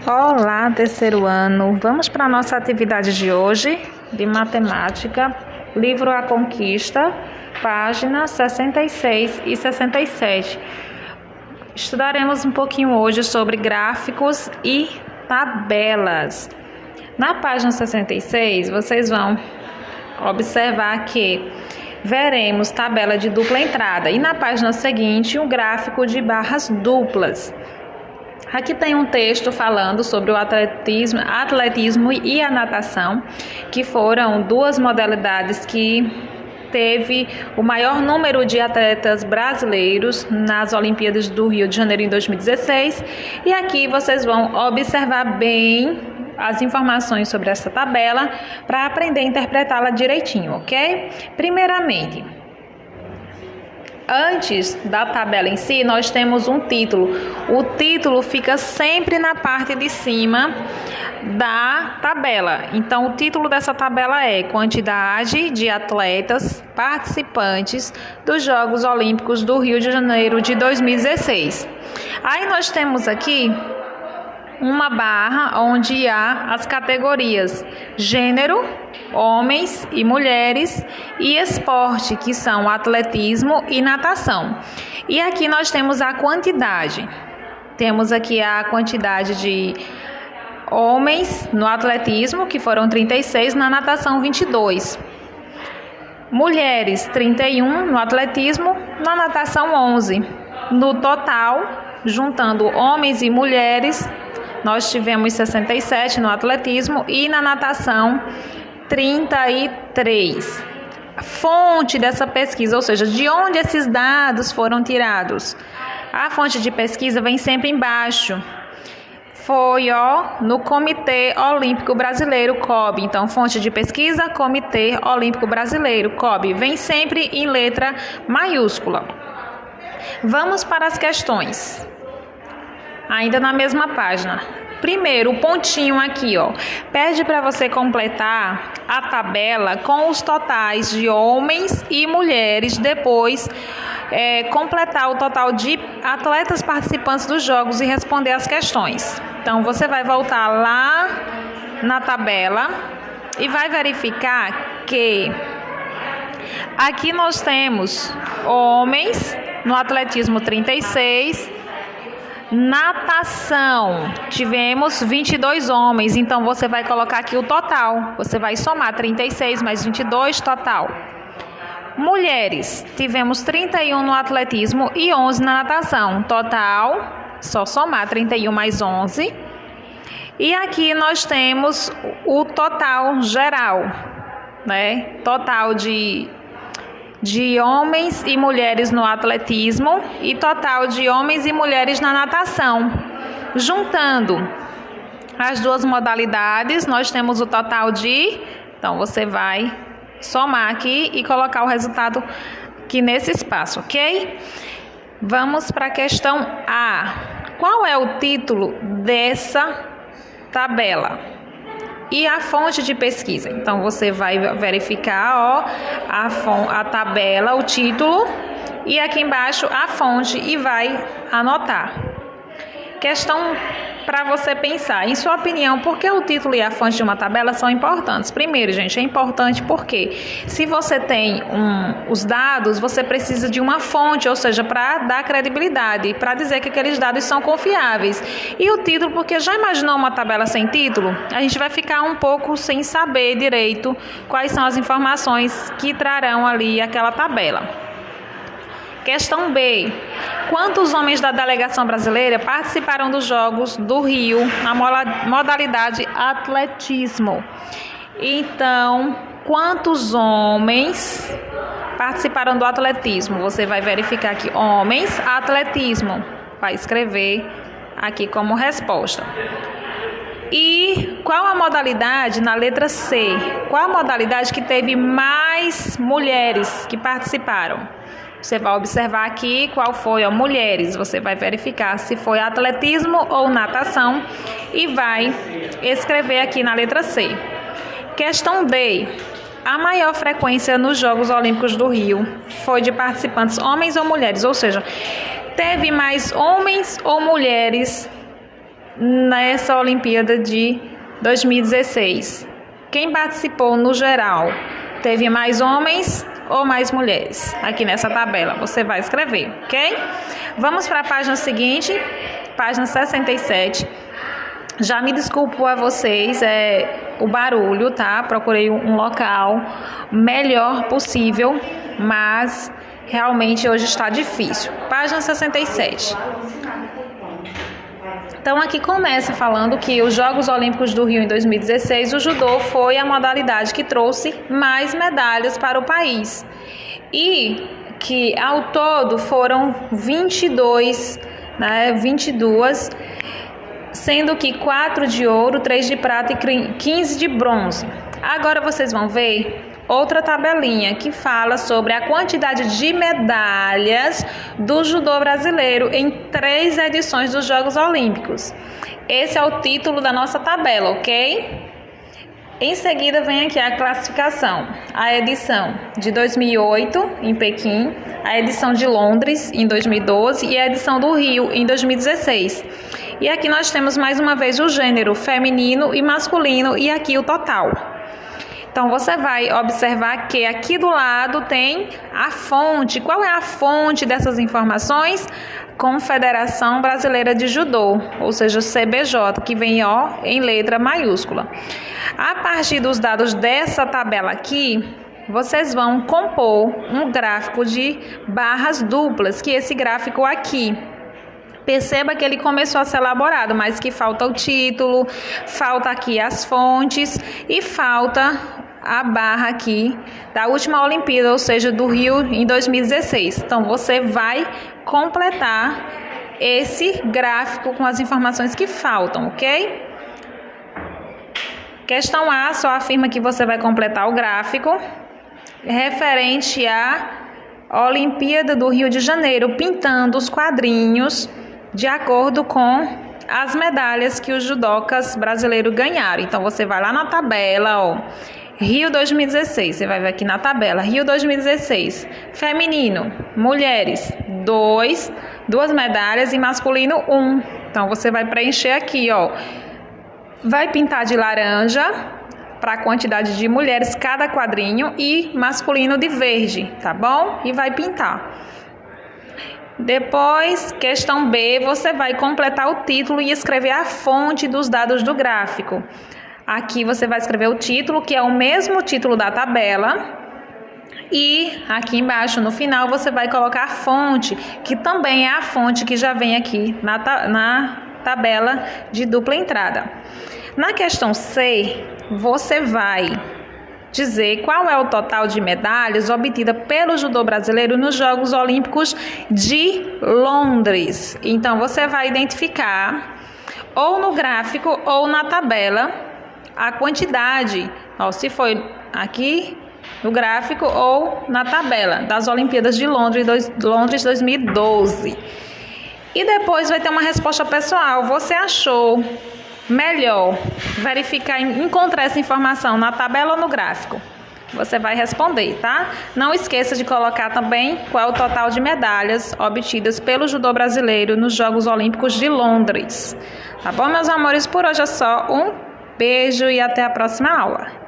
Olá, terceiro ano. Vamos para a nossa atividade de hoje, de matemática, livro A Conquista, páginas 66 e 67. Estudaremos um pouquinho hoje sobre gráficos e tabelas. Na página 66, vocês vão observar que veremos tabela de dupla entrada e na página seguinte um gráfico de barras duplas. Aqui tem um texto falando sobre o atletismo e a natação, que foram duas modalidades que teve o maior número de atletas brasileiros nas Olimpíadas do Rio de Janeiro em 2016. E aqui vocês vão observar bem as informações sobre essa tabela para aprender a interpretá-la direitinho, ok? Primeiramente, antes da tabela em si, nós temos um título. O título fica sempre na parte de cima da tabela. Então, o título dessa tabela é Quantidade de atletas participantes dos Jogos Olímpicos do Rio de Janeiro de 2016. Aí nós temos aqui uma barra onde há as categorias gênero, homens e mulheres, e esporte, que são atletismo e natação. E aqui nós temos a quantidade. Temos aqui a quantidade de homens no atletismo, que foram 36, na natação 22. Mulheres 31 no atletismo, na natação 11. No total, juntando homens e mulheres, nós tivemos 67 no atletismo e na natação 33. Fonte dessa pesquisa, ou seja, de onde esses dados foram tirados? A fonte de pesquisa vem sempre embaixo. Foi no Comitê Olímpico Brasileiro, COB. Então, fonte de pesquisa, Comitê Olímpico Brasileiro, COB. Vem sempre em letra maiúscula. Vamos para as questões. Ainda na mesma página. Primeiro, o pontinho aqui, pede para você completar a tabela com os totais de homens e mulheres, depois completar o total de atletas participantes dos jogos e responder as questões. Então, você vai voltar lá na tabela e vai verificar que aqui nós temos homens no atletismo 36, natação, tivemos 22 homens, então você vai colocar aqui o total, você vai somar 36 mais 22, total. Mulheres, tivemos 31 no atletismo e 11 na natação, total, só somar 31 mais 11. E aqui nós temos o total geral, né? Total de homens e mulheres no atletismo e total de homens e mulheres na natação. Juntando as duas modalidades, nós temos o total de... Então, você vai somar aqui e colocar o resultado aqui nesse espaço, ok? Vamos para a questão A. Qual é o título dessa tabela? E a fonte de pesquisa. Então, você vai verificar a tabela, o título, e aqui embaixo a fonte e vai anotar. Questão para você pensar. Em sua opinião, por que o título e a fonte de uma tabela são importantes? Primeiro, gente, é importante porque se você tem os dados, você precisa de uma fonte, ou seja, para dar credibilidade, para dizer que aqueles dados são confiáveis. E o título, porque já imaginou uma tabela sem título? A gente vai ficar um pouco sem saber direito quais são as informações que trarão ali aquela tabela. Questão B. Quantos homens da delegação brasileira participaram dos Jogos do Rio na modalidade atletismo? Então, quantos homens participaram do atletismo? Você vai verificar aqui, homens, atletismo. Vai escrever aqui como resposta. E qual a modalidade na letra C? Qual a modalidade que teve mais mulheres que participaram? Você vai observar aqui qual foi, mulheres. Você vai verificar se foi atletismo ou natação e vai escrever aqui na letra C. Questão D. A maior frequência nos Jogos Olímpicos do Rio foi de participantes homens ou mulheres? Ou seja, teve mais homens ou mulheres nessa Olimpíada de 2016? Quem participou no geral? Teve mais homens ou mais mulheres? Aqui nessa tabela você vai escrever, ok? Vamos para a página seguinte, página 67. Já me desculpo a vocês, o barulho, tá? Procurei um local melhor possível, mas realmente hoje está difícil. Página 67. Então aqui começa falando que os Jogos Olímpicos do Rio em 2016, o judô foi a modalidade que trouxe mais medalhas para o país. E que ao todo foram 22, sendo que 4 de ouro, 3 de prata e 15 de bronze. Agora vocês vão ver outra tabelinha que fala sobre a quantidade de medalhas do judô brasileiro em 3 edições dos Jogos Olímpicos. Esse é o título da nossa tabela, ok? Em seguida vem aqui a classificação. A edição de 2008 em Pequim, a edição de Londres em 2012 e a edição do Rio em 2016. E aqui nós temos mais uma vez o gênero feminino e masculino e aqui o total. Então, você vai observar que aqui do lado tem a fonte. Qual é a fonte dessas informações? Confederação Brasileira de Judô, ou seja, CBJ, que vem em letra maiúscula. A partir dos dados dessa tabela aqui, vocês vão compor um gráfico de barras duplas, que é esse gráfico aqui. Perceba que ele começou a ser elaborado, mas que falta o título, falta aqui as fontes e falta a barra aqui da última Olimpíada, ou seja, do Rio em 2016. Então, você vai completar esse gráfico com as informações que faltam, ok? Questão A só afirma que você vai completar o gráfico referente à Olimpíada do Rio de Janeiro, pintando os quadrinhos de acordo com as medalhas que os judocas brasileiros ganharam. Então, você vai lá na tabela, Rio 2016, você vai ver aqui na tabela, Rio 2016, feminino, mulheres, 2 medalhas e masculino 1. Então, você vai preencher aqui, vai pintar de laranja para a quantidade de mulheres cada quadrinho e masculino de verde, tá bom? E vai pintar. Depois, questão B, você vai completar o título e escrever a fonte dos dados do gráfico. Aqui você vai escrever o título, que é o mesmo título da tabela. E aqui embaixo, no final, você vai colocar a fonte, que também é a fonte que já vem aqui na tabela de dupla entrada. Na questão C, você vai dizer qual é o total de medalhas obtida pelo judô brasileiro nos Jogos Olímpicos de Londres. Então, você vai identificar ou no gráfico ou na tabela a quantidade, se foi aqui no gráfico ou na tabela das Olimpíadas de Londres 2012. E depois vai ter uma resposta pessoal. Você achou melhor verificar, encontrar essa informação na tabela ou no gráfico? Você vai responder, tá? Não esqueça de colocar também qual é o total de medalhas obtidas pelo judô brasileiro nos Jogos Olímpicos de Londres. Tá bom, meus amores? Por hoje é só. Um beijo e até a próxima aula.